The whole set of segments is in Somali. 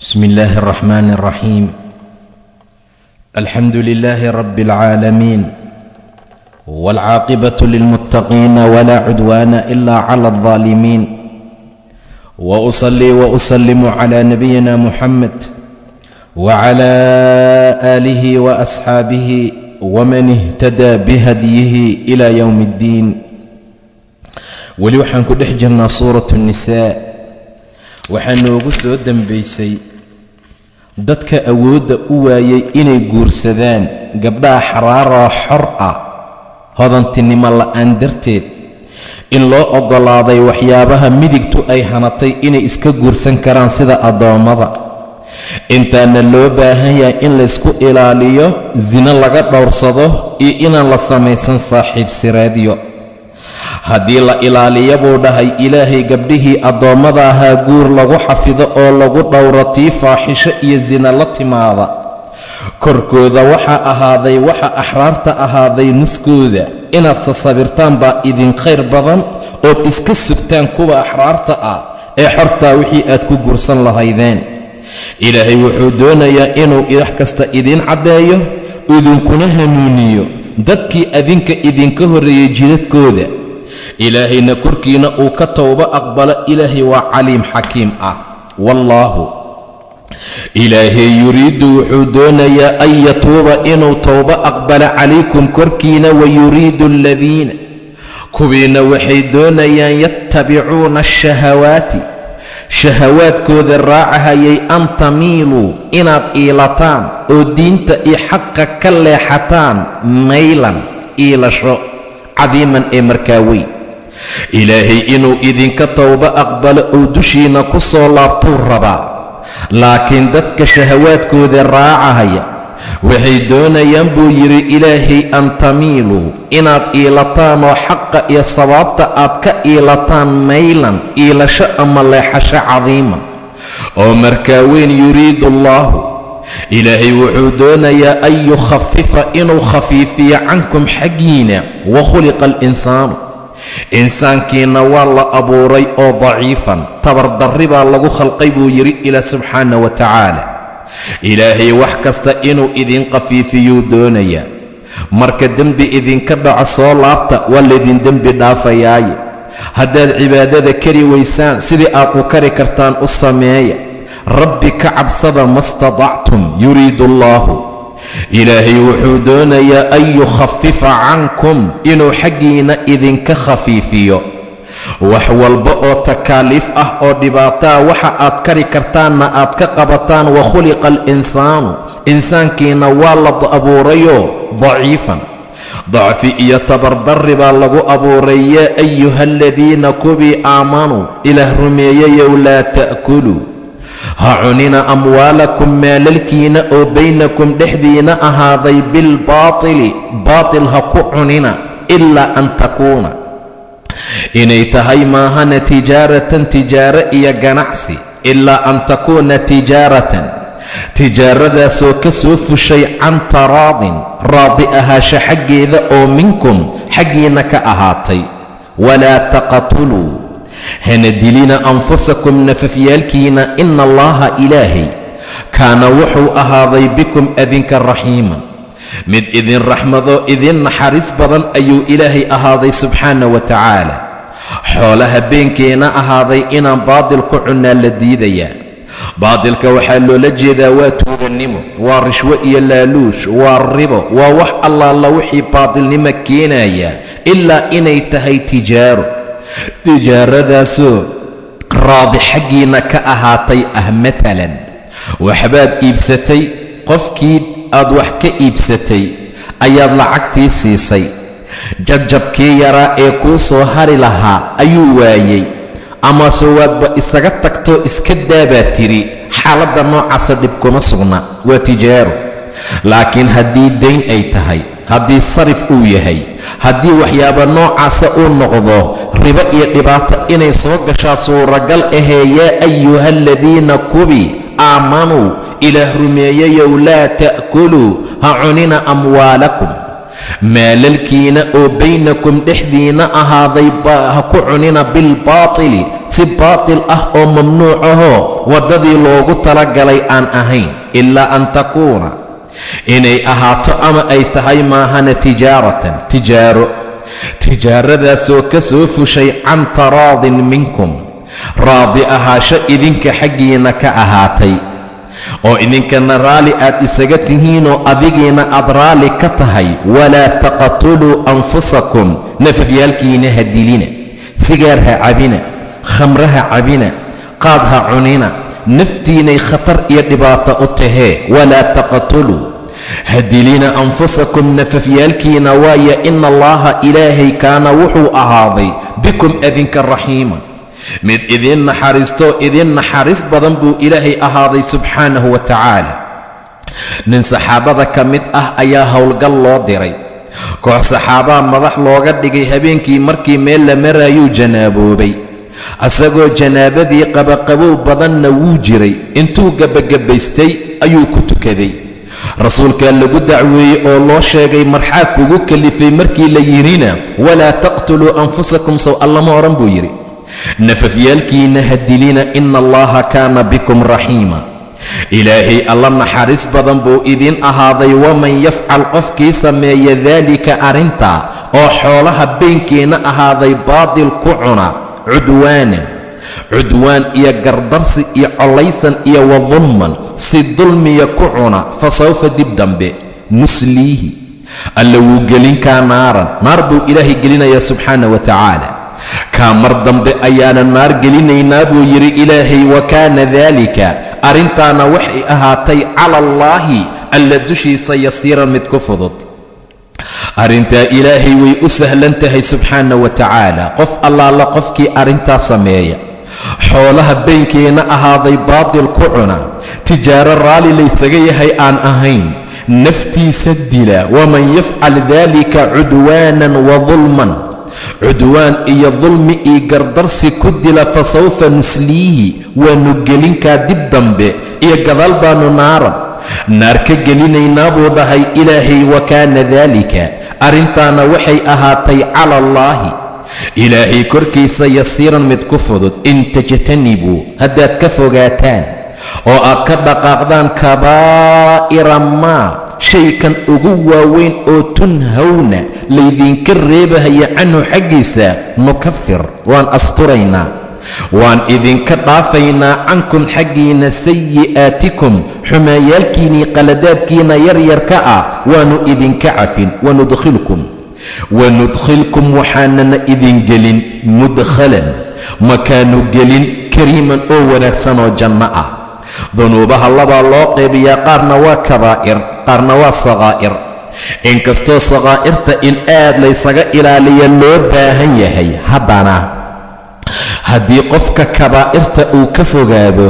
بسم الله الرحمن الرحيم الحمد لله رب العالمين والعاقبة للمتقين ولا عدوان إلا على الظالمين وأصلي وأسلم على نبينا محمد وعلى آله وأصحابه ومن اهتدى بهديه إلى يوم الدين weli waxaan ku dhex jirnaa suuratu الnisaa waxaa noogu soo dambaysay dadka awoodda u waayay inay guursadaan gabdhaha xaraaroo xor ah hodantinimo la'aan darteed in loo oggolaaday waxyaabaha midigtu ay hanatay inay iska guursan karaan sida addoommada intaana loo baahan yahay in laysku ilaaliyo zina laga dhowrsado iyo inaan la samaysan saaxiib siraadyo haddii la ilaaliya buu dhahay ilaahay gabdhihii addoommada ahaa guur lagu xafido oo lagu dhowro tii faaxisho iyo sina la timaada korkooda waxaa ahaaday waxa axraarta ahaaday nuskooda inaad sasabirtaan baa idin khayr badan ood iska sugtaan kuwa axraarta ah ee xortaa wixii aad ku guursan lahaydeen ilaahay wuxuu doonayaa inuu wax kasta idiin caddeeyo idinkuna hanuuniyo dadkii adinka idinka horreeyey jidadkooda ilaahayna korkiina uu ka towbo aqbalo ilaahay waa caliim xakiim ah wallaahu ilaahay yuriidu wuxuu doonayaa an yatuuba inuu towbo aqbalo calaykum korkiina wayuriidu aladiina kuwiina waxay doonayaan yattabicuuna ashahawaati shahawaadkooda raacahayay an tamiiluu inaad iilataan oo diinta iyo xaqa ka leexataan maylan iilasho cadiiman ee markaa weyn ilaahay inuu idinka towbo aqbalo oo dushiina ku soo laabtuu rabaa laakiin dadka shahawaadkooda raacahaya waxay doonayaan buu yidhi ilaahay an tamiiluu inaad iilataan oo xaqa iyo sabaabta aad ka iilataan maylan iilasho ama leexasho cadiiman oo markaa weyn yuriidu allaahu ilaahay wuxuu doonayaa an yukhafifa inuu khafiifiyo cankum xaggiina wa khuliqa alinsaanu insaankiina waa la abuuray oo daciifan tabardarri baa lagu khalqay buu yidhi ilaa subxaana wa tacaala ilaahay wax kasta inuu idin khafiifiyuu doonayaa marka dembi idinka dhaco soo laabta waa laydin dembi dhaafayaaye haddaad cibaadada kari waysaan sidii aad u kari kartaan u sameeya rabbi ka cabsada ma statactum yuriidu allaahu ilaahay wuxuu doonayaa an yukhafifa cankum inuu xaggiina idinka khafiifiyo wax walba oo takaaliif ah oo dhibaataa waxa aad kari kartaanna aad ka qabataan wa khuliqa alinsaanu insaankiina waa la abuurayoo daciifan dacfi iyo tabardarri baa lagu abuuray yaa ayuha aladiina kuwii aamanuu ilaah rumeeyayow laa ta'kuluu ha cunina amwaalakum maalalkiina oo baynakum dhexdiina ahaaday bilbaatili baatil ha ku cunina ilaa an takuuna inay tahay maahana tijaaratan tijaaro iyo ganacsi ilaa an takuuna tijaaratan tijaaradaasoo ka soo fushay can taraadin raadi ahaasha xaggeeda oo minkum xaggiina ka ahaatay walaa taqatuluu hana dilina anfusakum nafafyaalkiina ina allaha ilaahay kaana wuxuu ahaaday bikum adinka raxiiman mid idin raxmadoo idin naxariis badan ayuu ilaahay ahaaday subxaana wa tacaala xoola habeenkeena ahaaday inaan baadil ku cunnaa la diidayaa baadilka waxaa loola jeedaa waa tuugannimo waa rishwo iyo laaluush waa ribo waa wax allaala wixii baadilnimo keenaya ilaa inay tahay tijaaro tijaaradaasoo raadi xaggiina ka ahaatay ah matalan waxbaad iibsatay qofkii aad wax ka iibsatay ayaad lacagtii siisay jabjabkii yaraa ee kuu soo hari lahaa ayuu waayey amase waadba isaga tagtoo iska daabaad tidhi xaaladda noocaasa dhib kuma sugna waa tijaaro laakiin haddii dayn ay tahay haddii sarif uu yahay haddii waxyaaba noocaasa uu noqdo ribo iyo dhibaato inay soo gashaa suuragal ahee yaa ayuha aladiina kuwii aamanuu ilaah rumeeyayow laa ta'kuluu ha cunina amwaalakum maalalkiina oo baynakum dhexdiina ahaaday ha ku cunina bilbaatili si baatil ah oo mamnuuc ahoo waddadii loogu talagalay aan ahayn ilaa an takuuna inay ahaato ama ay tahay maahana tijaaradaasoo ka soo fushay can taraadin minkum raadi ahaasho idinka xaggiina ka ahaatay oo idinkana raalli aad isaga tihiinoo adigiina aad raalli ka tahay. walaa taqtuluu anfusakum nafafyaalkiina ha dilina, sigaar ha cabina, khamre ha cabina, qaad ha cunina, naftiinay khatar iyo dhibaato u tahee. walaa taqtuluu ha dilina anfusakum nafafyaalkiina, waayo ina allaha ilaahay kaana wuxuu ahaaday bikum adinka raxiima mid idin naxariistoo idin naxariis badan buu ilaahay ahaaday subxaanahu wa tacaala. nin saxaabada ka mid ah ayaa howlgal loo diray. koox saxaabaa madax looga dhigay. habeenkii markii meel la marayuu janaaboobay. asagoo janaabadii qabaqabow badanna wuu jiray. intuu gebagabaystay ayuu ku tukaday. rasuulkaa lagu dacweeyey oo loo sheegay marxaa kugu kalifay markii la yidhina walaa taqtuluu anfusakum sow allama odhan buu yidhi nafafyaalkiina ha dilina, ina allaha kaana bikum raxiima ilaahay alla naxariis badan buu idin ahaaday. waman yafcal qofkii sameeya daalika arrintaa oo xoolaha beenkeena ahaaday baadil ku cuna cudwaan iyo gardarsi iyo collaysan iyo wadulman si dulmiya ku cuna fasawfa dib dambe nusliihi alla wuu gelinkaa naar buu ilaahay gelinayaa subxaana wa tacaala. kaa mar dambe ayaana naar gelinaynaa buu yidhi ilaahay. wa kaana daalika arrintaana waxay ahaatay cala allaahi alla dushiisa yasiiran mid ku fudud. arrintaa ilaahay way u sahlan tahay subxaana wa tacaala. qof allaala qofkii arrintaa sameeya, xoolaha baynkeena ahaaday baatil ku cuna, tijaaro raalli laysaga yahay aan ahayn, naftiisa dila. waman yafcal daalika cudwaanan wa dulman cudwaan iyo dulmi iyo gardarsi ku dila fasawfa nusliihi waanu gelinkaa dib dambe iyo gadaal baanu naar ka gelinaynaa buu dhahay ilaahay. wa kaana daalika arrintaana waxay ahaatay cala allaahi ilaahay korkiisa yasiiran mid ku fudud. in tajtanibuu haddaad ka fogaataan oo aad ka dhaqaaqdaan kabaa'ira maa shaykan ugu waaweyn oo tunhawna laydinka reebahaya canhu xaggiisa nukafir waan asturaynaa, waan idinka dhaafaynaa cankum xaggiina sayi'aatikum xumaayaalkiinnii qaladaadkiina yaryarka ah waanu idinka cafin. wanudkhilkum waxaanana idin gelin mudkhalan makaanu gelin kariiman oo wanaagsan oo janno ah. dunuubaha labaa loo qaybiyaa, qaarna waa kabaa'ir, qaarna waa sakaa'ir. inkastoo sakaa'irta in aad laysaga ilaaliya loo baahan yahay, haddana haddii qofka kabaa'irta uu ka fogaado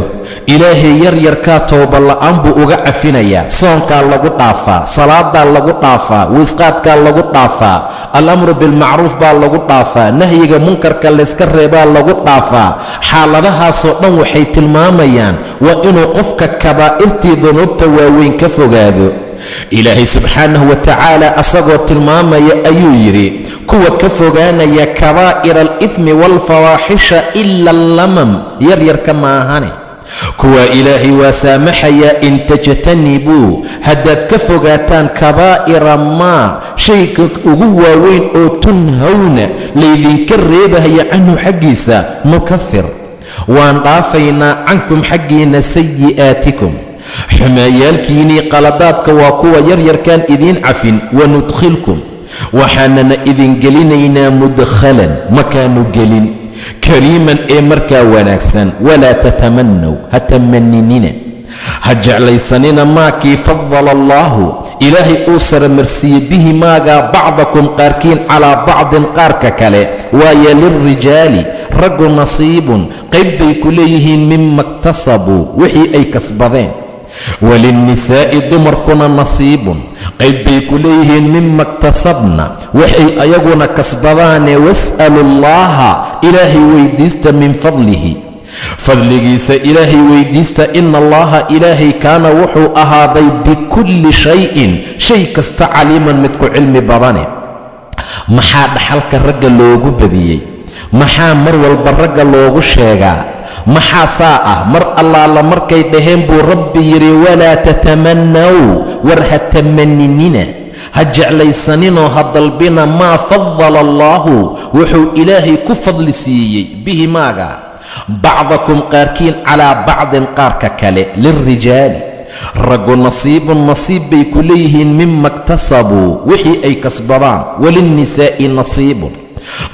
ilaahay yaryarkaa tooba la'aan buu uga cafinayaa. soonkaa lagu dhaafaa, salaadaa lagu dhaafaa, wisqaadkaa lagu dhaafaa, alamru bilmacruuf baa lagu dhaafaa, nahyiga munkarka layska reebaa lagu dhaafaa. xaaladahaasoo dhan waxay tilmaamayaan waa inuu qofka kabaa'irtii dunuubta waaweyn ka fogaado. ilaahay subxaanahu wa tacaala asagoo tilmaamaya ayuu yidhi kuwa ka fogaanaya kabaa'ira alifmi waalfawaaxisha ila allamam yaryarka maahane kuwaa ilaahay waa saamaxayaa. in tajtanibuu haddaad ka fogaataan kabaa'ira maa shayka ugu waaweyn oo tunhawna laydinka reebahaya canhu xaggiisa nukafir waan dhaafaynaa cankum xaggiina sayi'aatikum xumaayaalkiinnii qaladaadka waa kuwa yaryarkaan idiin cafin. wanudkhilkum waxaanana idin gelinaynaa mudkhalan makaanu gelin kariiman ee markaa wanaagsan. walaa tatamannw ha tamaninina ha jeclaysanina maakii fadala allaahu ilaahay uu saramarsiiyey bihi maagaa bacdakum qaarkiin calaa bacdin qaarka kale. waayo lilrijaali raggu nasiibun qayb bay ku leeyihiin mima iktasabuu wixii ay kasbadeen. walinnisaa'i dumarkuna nasiibun qayb bay ku leeyihiin mima iktasabna waxay ayaguna kasbadaane. was'alu llaaha ilaahay weydiista min fadlihi fadligiisa ilaahay weydiista. ina allaha ilaahay kaana wuxuu ahaaday bikulli shayin shay kasta caliiman mid ku cilmi badane. maxaa dhaxalka ragga loogu badiyey? maxaa mar walba ragga loogu sheegaa? maxaa saa ah mar allaala markay dhaheen buu rabbi yidhi walaa tatamannaw, war ha tamaninina, ha jeclaysaninoo ha dalbina maa fadala allaahu wuxuu ilaahay ku fadli siiyey bihi maaga bacdakum qaarkiin calaa bacdin qaarka kale. lilrijaali raggu nasiibun nasiib bay ku leeyihiin mima iktasabuu wixii ay kasbadaan, walinnisaa'i nasiibun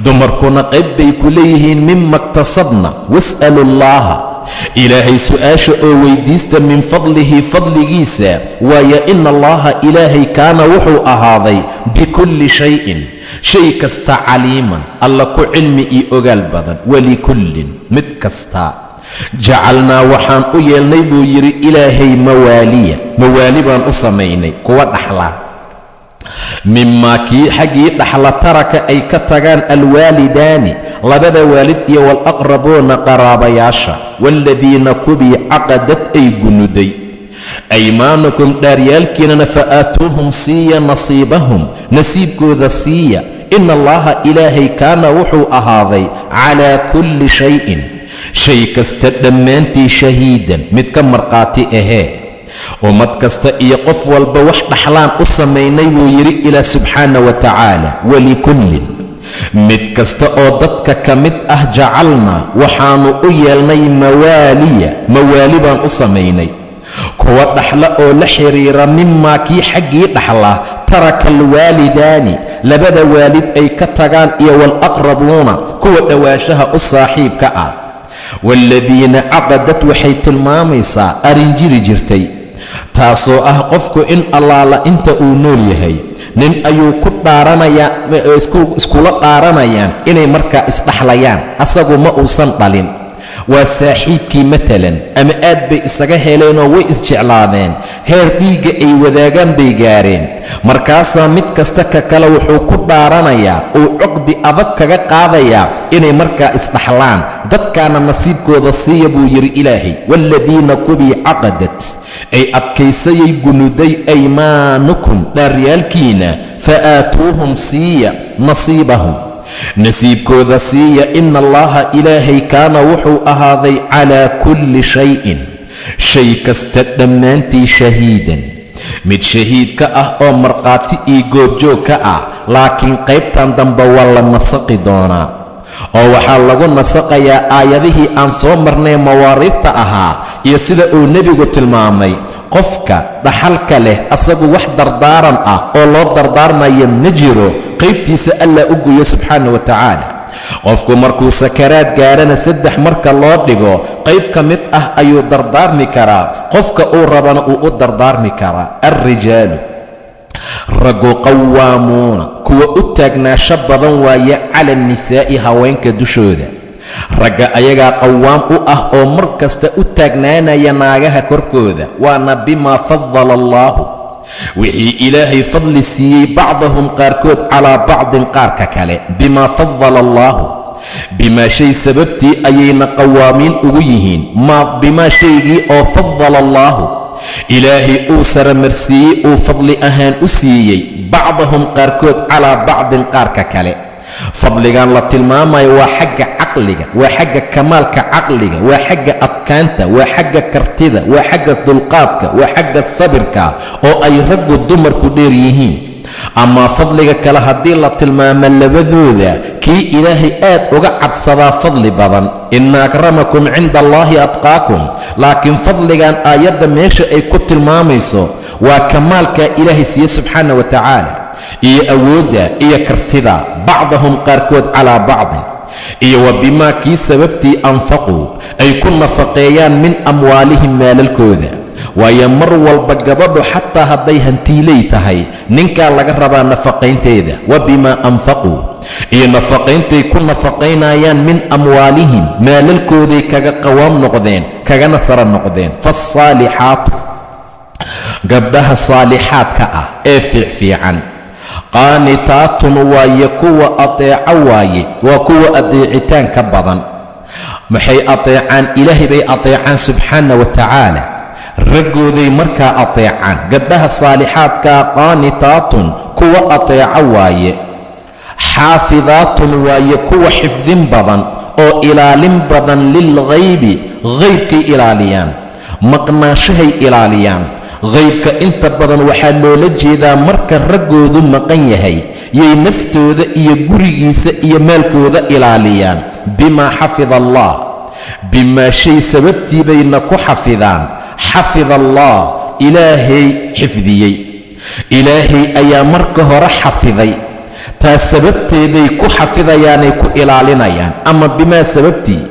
dumarkuna qayb bay ku leeyihiin mima iktasabna. was'alu llaaha ilaahay su'aasha oo weydiista min fadlihi fadligiisa, waayo ina allaha ilaahay kaana wuxuu ahaaday bikulli shayin shay kasta caliiman alla ku cilmi iyo ogaal badan. walikullin mid kasta jacalnaa waxaan u yeelnay buu yidhi ilaahay mawaali baan u samaynay kuwa dhaxla, mimaa kii xaggii dhaxla taraka ay ka tagaan alwaalidaani labada waalid iyo waalaqrabuuna qaraabayaasha, waaladiina kubii caqadad ay gunuday aymaanukum dhaaryaalkiinana fa'aatuuhum siiya nasiibahum nasiibkooda siiya. ina allaha ilaahay kaana wuxuu ahaaday calaa kulli shayin shay kasta dhammaantii shahiidan mid ka markhaati ahee. ummad kasta iyo qof walba wax dhaxlaan u samaynay buu yidhi ilaah subxaana wa tacaala. walikullin mid kasta oo dadka ka mid ah jacalnaa waxaannu u yeelnay mawaali baan u samaynay kuwa dhaxla oo la xidhiira mimaa kii xaggii dhaxla taraka alwaalidaani labada waalid ay ka tagaan iyo waalaqrabuuna kuwa dhowaanshaha u saaxiibka ah. waaladiina caqadad waxay tilmaamaysaa arrin jiri jirtay, taasoo ah qofku in allaala inta uu nool yahay nin ayuu ku iskula dhaaranayaan inay markaa isdhaxlayaan, asagu ma uusan dhalin, waa saaxiibkii matalan, ama aad bay isaga heleenoo way isjeclaadeen, heer dhiigga ay wadaagaan bay gaareen. markaasaa mid kasta ka kale wuxuu ku dhaaranayaa uu cuqdi adag kaga qaadayaa inay markaa isdhaxlaan. dadkaana nasiibkooda siiya buu yidhi ilaahay. waaladiina kubii caqadad ay adkaysayay gunuday aymaanukum dhaaryaalkiina fa'aatuuhum siiya nasiibahum nasiibkooda siiya. ina allaha ilaahay kaana wuxuu ahaaday calaa kulli shayin shay kasta dhammaantii shahiidan mid shahiid ka ah oo markhaati iyo goobjoog ka ah. laakiin qaybtan dambe waa la nasaqi doonaa oo waxaa lagu nasaqayaa aayadihii aan soo marnay mawaariidta ahaa iyo sida uu nebigu tilmaamay qofka dhaxalka leh asagu wax dardaaran ah oo loo dardaarmaya ma jiro, qaybtiisa allah u guyo subxaana wa tacaala. qofku markuu sakaraad gaarana 3 marka loo dhigo qayb ka mid ah ayuu dardaarmi karaa, qofka uu rabana uu u dardaarmi karaa. alrijaalu raggu qawaamuuna kuwa u taagnaansho badan waaye cala annisaa'i haweenka dushooda. ragga ayagaa qawaam u ah oo mar kasta u taagnaanaya naagaha korkooda, waana bimaa fadala allaahu wixii ilaahay fadli siiyey bacdahum qaarkood calaa bacdin qaarka kale. bimaa fadala allaahu bimaa shay sababtii ayayna qawaamiin ugu yihiin. bimaa shaygii oo fadala allaahu ilaahay uu saramarsiiyey uu fadli ahaan u siiyey bacdahum qaarkood calaa bacdin qaarka kale. fadligan la tilmaamayo waa xagga caqliga, waa xagga kamaalka caqliga, waa xagga adkaanta, waa xagga kartida, waa xagga dulqaadka, waa xagga sabirka oo ay raggu dumarku dheer yihiin. amaa fadliga kale haddii la tilmaamo labadooda kii ilaahay aad uga cabsadaa fadli badan. ina akramakum cinda allaahi atqaakum. laakiin fadligan aayadda meesha ay ku tilmaamayso waa kamaalka ilaahay siiye subxaana wa tacaala iyo awoodda iyo kartida bacdahum qaarkood calaa bacdin, iyo wa bimaa kii sababtii anfaquu ay ku nafaqeeyaan min amwaalihim maalalkooda. waayo mar walba gabadhu xataa hadday hantiiley tahay ninkaa laga rabaa nafaqaynteeda. wa bimaa anfaquu iyo nafaqayntay ku nafaqaynayaan min amwaalihim maalalkooday kaga qawaam noqdeen kagana sara noqdeen. faasaalixaatu gabdhaha saalixaadka ah ee fiicfiican qaanitaatun waaye kuwa ateeco waaye, waa kuwa adeecitaanka badan. maxay ateecaan? ilaahay bay ateecaan subxaana wa tacaala. raggooday markaa ateecaan. gabdhaha saalixaadkaa qaanitaatun kuwa ateeca waaye, xaafidaatun waaye kuwa xifdin badan oo ilaalin badan lilghaybi, haybkay ilaaliyaan, maqnaanshahay ilaaliyaan. haybka inta badan waxaa loola jeedaa marka raggoodu maqan yahay yay naftooda iyo gurigiisa iyo maalkooda ilaaliyaan. bimaa xafida allah, bimaa shay sababtii bayna ku xafidaan. xafida allah, ilaahay xifdiyey. ilaahay ayaa marka hore xafiday, taas sababteeday ku xafidayaanay ku ilaalinayaan. ama bimaa sababtii,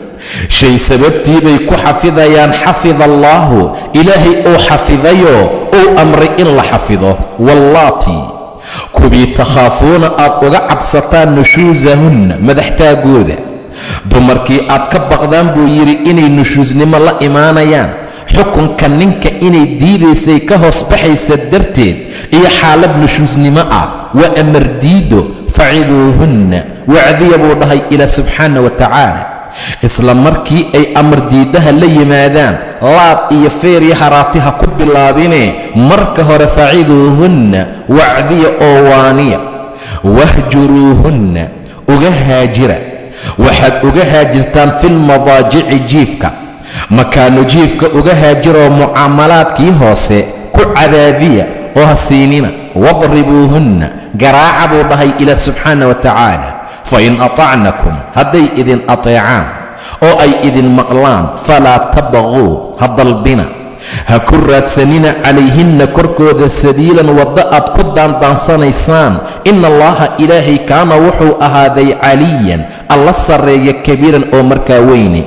shay sababtii bay ku xafidayaan. xafida allaahu, ilaahay uu xafidayoo uu amray in la xafido. wallaati, kuwii takhaafuuna aad uga cabsataan nushuusahunna, madaxtaagooda. dumarkii aad ka baqdaan buu yidhi inay nushuusnimo la imaanayaan, xukunka ninka inay diidaysay ka hoos baxaysa darteed iyo xaalad nushuusnimo ah. waa amar diido. faciduuhunna, wacdiya buu dhahay ilaa subxaana wa tacaala. isla markii ay amar diidaha la yimaadaan, laab iyo feer iyo haraati ha ku bilaabine, marka hore faciduuhunna, wacdiya oo waaniya. wahjuruuhunna, uga haajira. waxaad uga haajirtaan filmadaajici, jiifka, makaanu jiifka uga haajiroo mucaamalaadkii hoose ku cadaadiya oo ha siinina. wadribuuhunna, garaaca buu dhahay ilaa subxaana wa tacaala. fain atacnakum, hadday idin ateecaan oo ay idin maqlaan, falaa tabaquu, ha dalbina, ha ku raadsanina calayhinna korkooda sabiilan waddo aad ku daandaansanaysaan. ina allaha ilaahay kaana wuxuu ahaaday caliyan, alla sarreeya, kabiiran oo markaa weyne.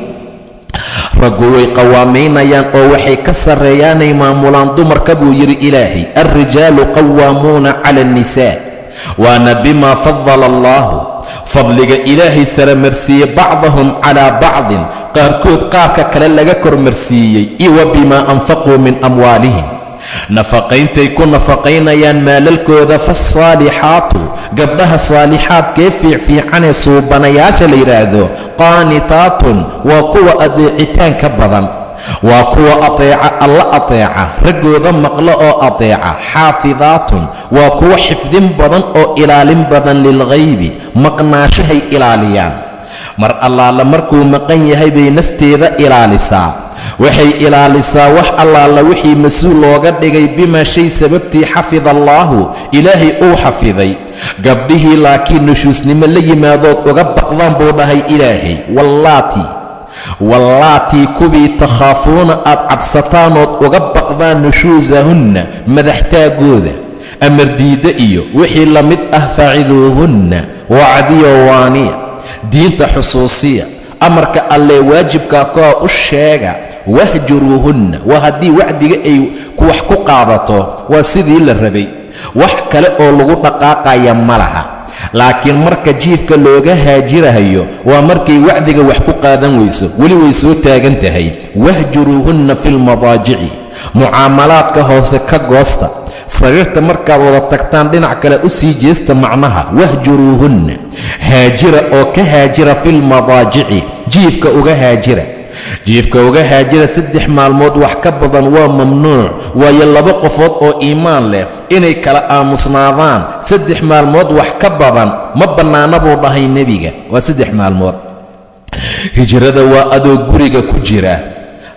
raggu way qawaamaynayaan oo waxay ka sarreeyaanay maamulaan dumarka buu yidhi ilaahay. alrijaalu qawaamuuna cala annisaa, waana bimaa fadala allaahu, fadliga ilaahay saramarsiiyey bacdahum calaa bacdin, qaarkood qaarka kale laga kormarsiiyey. iyo wa bimaa anfaquu min amwaalihim, nafaqayntay ku nafaqaynayaan maalalkooda. faasaalixaatu, gabdhaha saalixaadkee fiicfiicanee suubanayaasha la yidhaahdo, qaanitaatun, waa kuwa adeecitaanka badan, waa kuwa ateeca, alla ateeca, raggooda maqlo oo ateeca. xaafidaatun, waa kuwa xifdin badan oo ilaalin badan lilghaybi, maqnaashahay ilaaliyaan. mar allaala markuu maqan yahay bay nafteeda ilaalisaa. waxay ilaalisaa wax allaala wixii mas-uul looga dhigay. bimaa shay sababtii xafida allaahu, ilaahay uu xafiday. gabdhihii laakiin nushuusnimo la yimaadood uga baqdaan buu dhahay ilaahay. wallaatii kuwii takhaafuuna aad cabsataanood uga baqdaan nushuusahunna, madaxtaagooda, amar diidda iyo wixii la mid ah. faciduuhunna, wacdiyo waaniya, diinta xusuusiya, amarka allee waajibkaa kuwa u sheega. wahjuruuhunna, waa haddii wacdiga ay wax ku qaadato waa sidii la rabay, wax kale oo lagu dhaqaaqaya ma laha. laakiin marka jiifka looga haajirahayo waa markay wacdiga wax ku qaadan weyso, weli way soo taagan tahay. wahjuruuhunna filmadaajici, mucaamalaadka hoose ka goosta. sariirta markaad wada tagtaan dhinac kale u sii jeesta. macnaha wahjuruuhunna, haajira oo ka haajira filmadaajici, jiifka uga haajira. jiifka uga haajira 3 maalmood wax ka badan waa mamnuuc. waayo 2 qofood oo iimaan leh inay kala aamusnaadaan 3 maalmood wax ka badan ma bannaana buu dhahay nebiga. waa 3 maalmood. hijrada waa adoo guriga ku jira,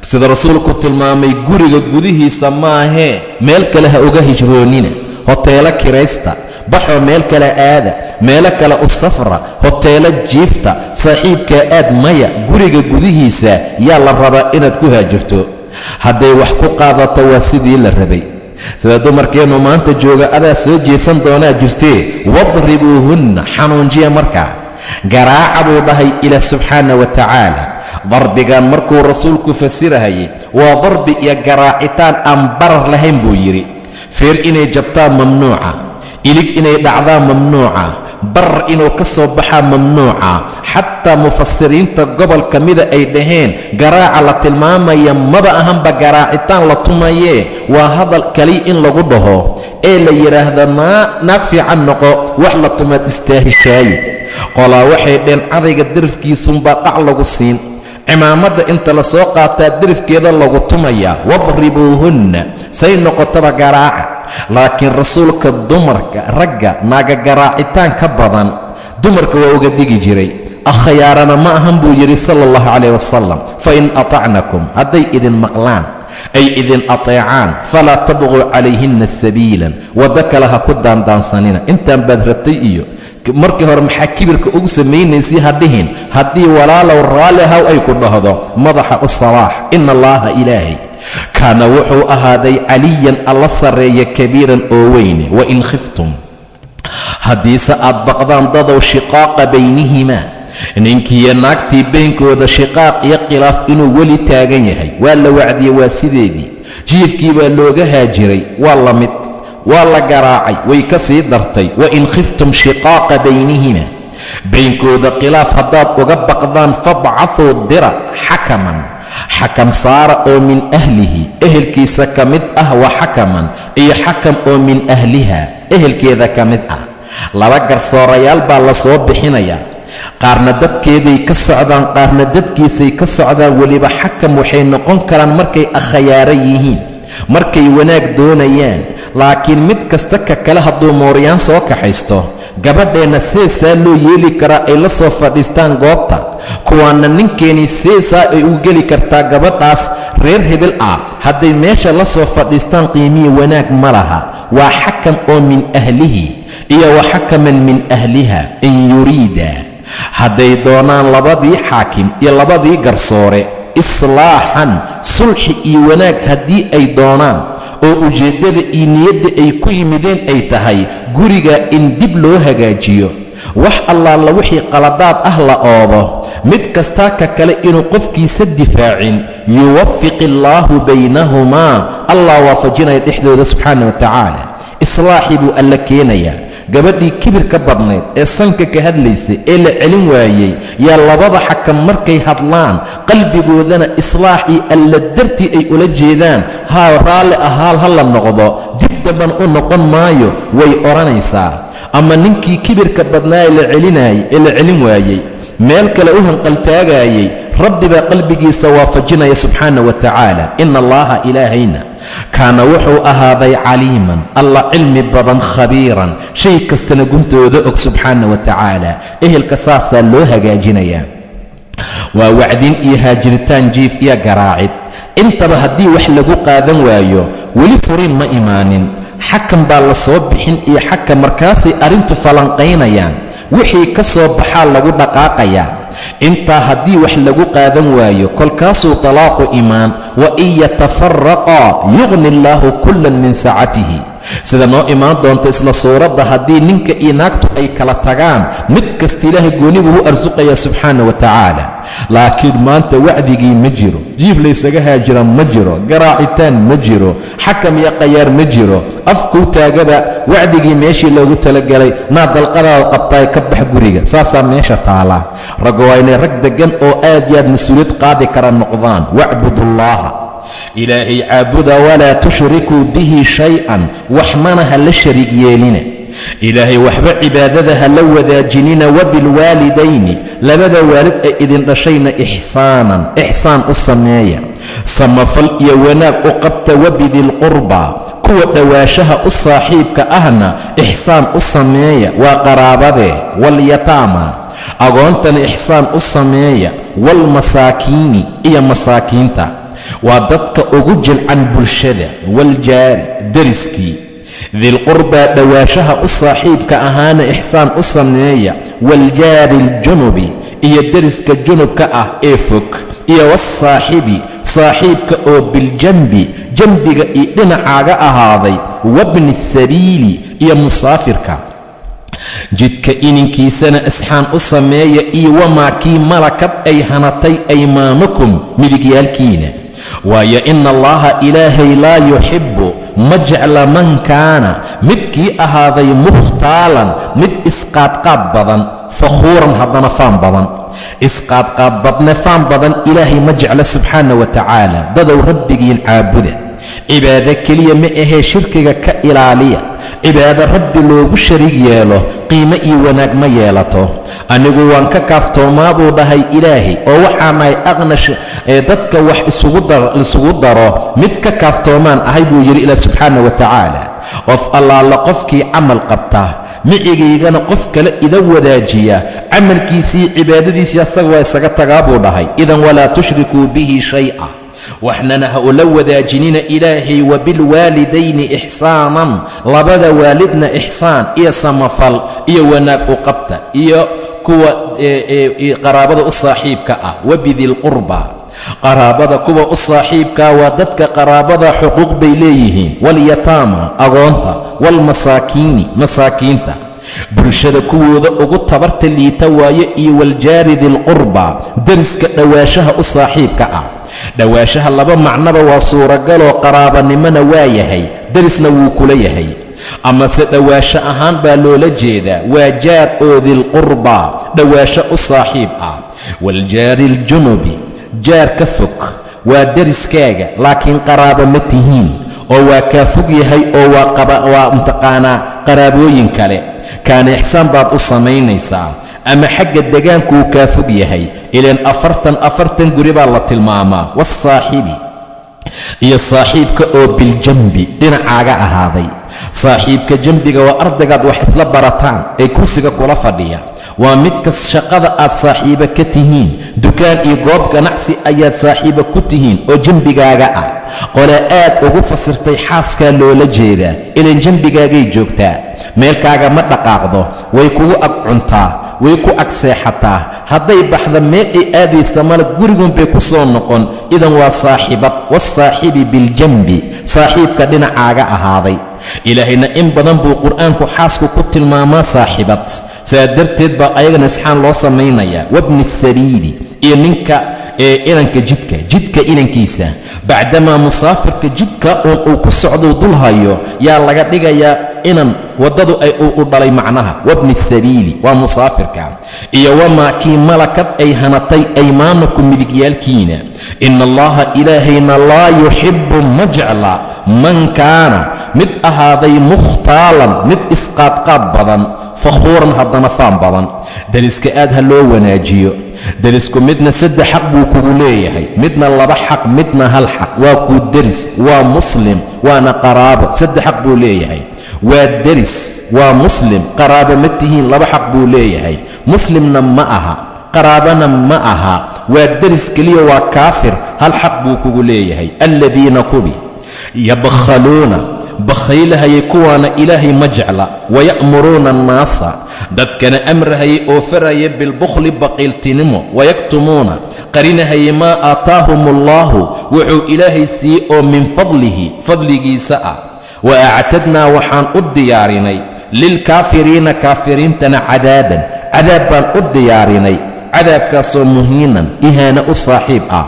sida rasuulku tilmaamay. guriga gudihiisa maahee meel kale ha uga hijroonina. hoteelo kiraysta, baxoo meel kale aada, meelo kale u safra, hoteelo jiifta, saaxiibkaa aad. maya, guriga gudihiisa yaa la rabaa inaad ku haajirto. hadday wax ku qaadato waa sidii la rabay. sida dumarkeennu maanta jooga adaa soo jeesan doonaa jirtee. wadribuuhunna, xanuunjiya markaa, garaaca buu dhahay ilaah subxaana wa tacaala. darbigan markuu rasuulku fasirahayay waa darbi iyo garaacitaan aan barar lahayn buu yidhi. feer inay jabtaan mamnuuca, ilig inay dhacdaan mamnuuca, barar inuu ka soo baxaa mamnuuca. xataa mufasiriinta gobol ka mida ay dhaheen garaaca la tilmaamaya maba ahanba garaacitaan la tumayee, waa hadal kaliya in lagu dhaho ee la yidhaahdo naag fiican noqo, wax la tumaad istaahishaaye. qolaa waxay dhaheen cadayga darafkiisunbaa dhac lagu siin, cimaamadda inta la soo qaataa dirifkeeda lagu tumayaa, wadribuuhunna say noqotaba garaaca. laakiin rasuulka dumarka ragga naaga garaacitaan ka badan dumarka waa uga digi jiray. akhyaarana ma ahan buu yidhi sala allahu calayh wasalam, fain atacnakum hadday idin maqlaan ay idin ateecaan falaa tabquu calayhinna sabiilan, waddo kale ha ku daandaansanina. intaan baad rabtay iyo markii hore maxaa kibirka ugu samaynaysay hadhihin. haddii walaalow raalli haw ay ku dhahdo madaxa u salaax. ina allaaha ilaahay kaana wuxuu ahaaday caliyan alla sarreeya kabiiran oo weyne. wain khiftum haddiise aad baqdaan dadow shiqaaqa baynihimaa, ninkiiyo naagtii baynkooda shiqaaq iyo khilaaf inuu weli taagan yahay, waa la wacdiyey, waa sideedii. jiifkii baa looga haajiray, waa la mid, waa la garaacay, way ka sii dartay. wain khiftum shiqaaqa baynihima, baynkooda khilaaf haddaad uga baqdaan fabcahuu dira xakaman, xakam saara oo min ahlihi ehelkiisa ka mid ah, wa xakaman iyo xakam oo min ahliha ehelkeeda ka mid ah. laba garsoorayaal baa la soo bixinayaa, qaarna dadkeeday ka socdaan, qaarna dadkiisay ka socdaan. weliba xakam waxay noqon karaan markay akhyaaro yihiin, markay wanaag doonayaan. laakiin mid kasta ka kale hadduu mooryaan soo kaxaysto, gabadheenna seesaa loo yeeli karaa ay la soo fadhiistaan goobta. kuwaanna ninkeenii seesaa ay u geli kartaa gabadhaas reer hebel ah hadday meesha la soo fadhiistaan. qiimiyi wanaag ma laha. waa xakam oo min ahlihi iyo wa xakaman min ahliha. in yuriida hadday doonaan labadii xaakim iyo labadii garsoore islaaxan, sulxi iyo wanaag haddii ay doonaan, oo ujeeddada iyo niyadda ay ku yimideen ay tahay guriga in dib loo hagaajiyo, wax allaala wixii qaladaad ah la oodo, mid kastaa ka kale inuu qofkiisa difaacin, yuwafiq illaahu baynahumaa, allah waafajinaya dhexdooda subxaana wa tacaala. islaaxii buu alla keenayaa. gabadhii kibirka badnayd ee sanka ka hadlaysay ee la celin waayey yaa labada xakam markay hadlaan qalbigoodana islaaxii alla dartii ay ula jeedaan, haa raalli ahaal ha la noqdo, dib damban u noqon maayo way odhanaysaa. ama ninkii kibirka badnaa ee la celin waayey meel kale u hanqaltaagaayey, rabbi baa qalbigiisa waafajinaya subxaana wa tacaala. ina allaaha ilaahayna kaana wuxuu ahaaday caliiman alla cilmi badan, khabiiran shay kastana guntooda og subxaana wa tacaala. ehelka saasaa loo hagaajinayaa. waa wacdin iyo haajiritaan, jiif iyo garaacid. intaba haddii wax lagu qaadan waayo weli furiin ma imaanin, xakam baa la soo bixin iyo xakam, markaasay arrintu falanqaynayaan. wixii ka soo baxaa lagu dhaqaaqayaa. intaa haddii wax lagu qaadan waayo kolkaasuu talaaqu imaan. wain yatafaraqaa yugni allaahu kullan min sacatihi, sida noo imaan doonta isla suuradda. haddii ninka iyo naagtu ay kala tagaan, mid kasta ilaahay gooni buu u arsuqayaa subxaana wa tacaala. laakiin maanta wacdigii ma jiro, jiif laysaga haajira ma jiro, garaacitaan ma jiro, xakam iyo qayaar ma jiro. afkuu taagaba wacdigii meeshii loogu talagelay, naa dalqadaada qabtaay ka bax guriga, saasaa meesha taala. ragga waa inay rag deggan oo aad iyo aad mas-uuliyad qaadi kara noqdaan. wacbudullaaha ilaahay caabuda, walaa tushrikuu bihi shay-an, waxmana ha la shariig yeelina. ilaahay waxba cibaadada ha la wadaajinina. wabilwaalidayni labada waalid ee idin dhashayna ixsaanan, ixsaan u sameeya, samafal iyo wanaag u qabta. wabidilqurbaa kuwa dhowaashaha u saaxiibka ahna ixsaan u sameeya, waa qaraabadee. walyataama agoontana ixsaan u sameeya. waalmasaakiini iyo masaakiinta, waa dadka ugu jilcan bulshada. waaljaari deriskii, dilqurbaa dhowaashaha u saaxiibka ahaana ixsaan u sameeya. waaljaari aljunubi iyo deriska junubka ah ee fog. iyo wasaaxibi saaxiibka oo biljanbi janbiga iyo dhinacaaga ahaaday. wabni sabiili iyo musaafirka, jidka ininkiisana isxaan u sameeya. iyo wamaa kii malakad ay hanatay aymaanukum midigyaalkiina. waayo ina allaha ilaahay laa yuxibbu ma jecla man kaana midkii ahaaday mukhtaalan mid isqaadqaad badan, fakhuuran haddana faan badan. isqaadqaad badne faan badan ilaahay ma jecla subxaana wa tacaala. dadow rabbigiin caabuda, cibaado keliya ma ahee shirkiga ka ilaaliya. cibaado rabbi loogu shariig yeelo qiimo iyo wanaag ma yeelato. anigu waan ka kaaftoomaa buu dhahay ilaahay, oo waxaanahay aqnash ee dadka wax isugu daro mid ka kaaftoomaan ahay buu yidhi ilaah subxaana wa tacaala. qof allaala qofkii camal qabta micigaygana qof kale ida wadaajiya, camalkiisii cibaadadiisii asaga waa isaga tagaa buu dhahay. idan walaa tushrikuu bihi shay'a, waxnana ha ula wadaajinina ilaahay. wabilwaalidayni ixsaanan, labada waalidna ixsaan iyo samafal iyo wanaag u qabta, iyo kuwa qaraabada u saaxiibka ah. wabidilqurba, qaraabada kuwa u saaxiibkaa waa dadka qaraabada xuquuq bay leeyihiin. walyataama, agoonta. waalmasaakiini, masaakiinta, bulshada kuwooda ugu tabarta liita waaye. iyo waljaari dilqurba, deriska dhowaashaha u saaxiibka ah. dhowaashaha laba macnoba waa suuragaloo qaraabanimona waa yahay, derisna wuu kula yahay. amase dhowaasho ahaan baa loola jeedaa waa jaar oo dilqurba, dhowaasho u saaxiib ah. waljaari iljunubi, jaar ka fog waa deriskaaga laakiin qaraabo ma tihiin, oo waa kaa fog yahay oo waa mtaqaanaa qaraabooyin kale. kaana ixsaan baad u samaynaysaa, ama xagga degaankuu kaa fog yahay. ilaan afartan guri baa la tilmaamaa. wasaaxibi, iyo saaxiibka oo biljambi, dhinacaaga ahaaday. saaxiibka jambiga waa ardaygaad wax isla barataan ee kursiga kula fadhiya. waa midka shaqada aad saaxiibo ka tihiin, dukaan iyo goob ganacsi ayaad saaxiibo ku tihiin oo jembigaaga ah. qole aad ugu fasirtay xaaskaa loola jeedaa, ilan jambigaagay joogtaa, meelkaaga ma dhaqaaqdo, way kugu ag cuntaa, way ku ag seexataa. hadday baxda meel ay aadaysa male, gurigun bay ku soo noqon. idan waa saaxibad. wasaaxibi biljambi, saaxiibka dhinacaaga ahaaday. ilaahayna in badan buu qur'aanku xaasku ku tilmaamaa saaxibad. saa darteed baa ayagana isxaan loo samaynayaa. wabni sabiili, iyo ninka inanka jidka inankiisa. bacdamaa musaafirka jidka uun uu ku socdou dul hayo yaa laga dhigayaa inan waddadu ay u dhalay macnaha. wabni sabiili waa musaafirka. iyo wamaa kii malakad ay hanatay aymaanukum midigyaalkiina. ina allaha ilaahayna laa yuxibbu ma jecla man kaana mid ahaaday mukhtaalan, mid isqaadqaad badan, fakhuuran haddana faan badan. deriska aad ha loo wanaajiyo. derisku midna 3 xaq buu kugu leeyahay, midna 2 xaq, midna 1 xaq. waa kuu deris, waa muslim, waana qaraabo. 3 xaq buu leeyahay. waa deris, waa muslim, qaraabo ma tihiin, 2 xaq buu leeyahay. muslimna ma aha, qaraabana ma aha. waa deris keliya, waa kaafir, 1 xaq buu kugu leeyahay. aladiina kubi yabkhaluuna, bakhaylahayay kuwaana ilaahay ma jecla. waya'muruuna annaasa, dadkana amrahayay oo faraya bilbukhli baqiiltinimo. wayaktumuuna, qarinahayay maa aataahum allaahu, wuxuu ilaahay siiyey oo min fadlihi, fadligiisa ah. wa actadnaa, waxaan u diyaarinay lilkaafiriina, kaafiriintana cadaaban, cadaab baan u diyaarinay. cadaabkaasoo muhiinan, ihaano u saaxiib ah.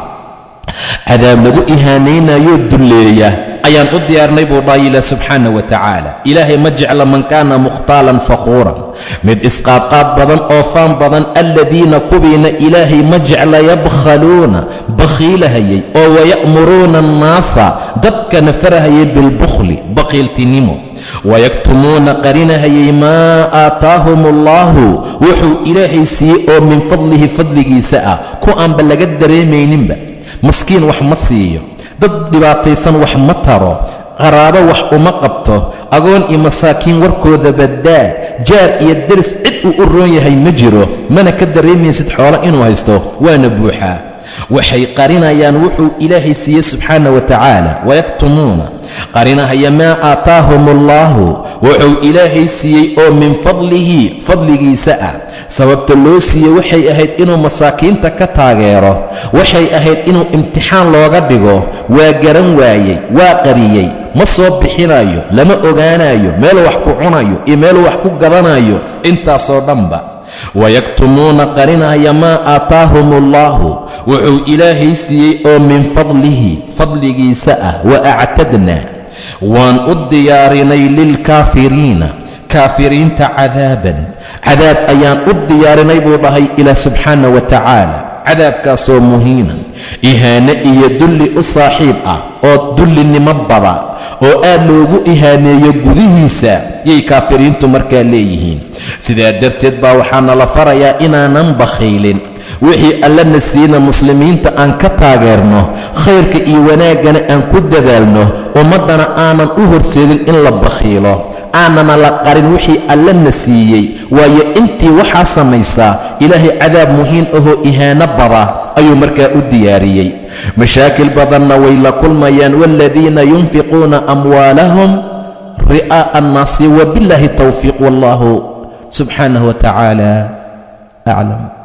cadaab lagu ihaanaynayo dulleeya ayaan u diyaarnay buu dhahay ilaah subxaana wa tacaala. ilaahay ma jecla man kaana mukhtaalan fakhuuran, mid isqaadqaad badan oo faan badan. aladiina kubiina ilaahay ma jecla yabkhaluuna, bakhiilahayay oo waya'muruuna annaasa, dadkana farahayay bilbukhli, baqiiltinimo. wayaktumuuna, qarinahayay maa aataahum allaahu, wuxuu ilaahay siiyey oo min fadlihi, fadligiisa ah. ku aanba laga dareemayninba. maskiin wax ma siiyo, dad dhibaataysan wax ma taro, qaraabo wax uma qabto, agoon iyo masaakiin warkooda baddaa. jaar iyo deris cid uu u roon yahay ma jiro, mana ka dareemaysid xoolo inuu haysto, waana buuxaa. waxay qarinayaan wuxuu ilaahay siiyey subxaana wa tacaala. wayaktumuuna, qarinahaya maa aataahum allaahu, wuxuu ilaahay siiyey oo min fadlihi, fadligiisa ah. sababta loo siiyey waxay ahayd inuu masaakiinta ka taageero, waxay ahayd inuu imtixaan looga dhigo. waa garan waayey, waa qariyey, ma soo bixinayo, lama ogaanayo meeluu wax ku cunayo iyo meeluu wax ku gadanayo, intaasoo dhanba. wayaktumuuna, qarinaya maa aataahum allaahu, wuxuu ilaahay siiyey oo min fadlihi, fadligiisa ah. wa actadnaa, waan u diyaarinay lilkaafiriina, kaafiriinta cadaaban cadaab ayaan u diyaarinay buu dhahay ilaah subxaana wa tacaala, cadaabkaasoo muhiinan ihaane iyo dulli u saaxiib ah oo dullinimo bada oo aad loogu ihaaneeyo gudihiisa yay kaafiriintu markaa leeyihiin. sidaa darteed baa waxaana la farayaa inaanan bakhaylin, wixii allana siina muslimiinta aan ka taageerno, khayrka iyo wanaaggana aan ku dadaalno, ummaddana aanan u horseedin in la bakhiilo, aanana la qarin wixii allana siiyey. waayo intii waxaa samaysaa ilaahay cadaab muhiin ahoo ihaano bada ayuu markaa u diyaariyey. mashaakil badanna way la kulmayaan. waaladiina yunfiquuna amwaalahum ri'aa'a annaasi, wabillahi tawfiiq, wallahu subxaanahu wa tacaala aclam.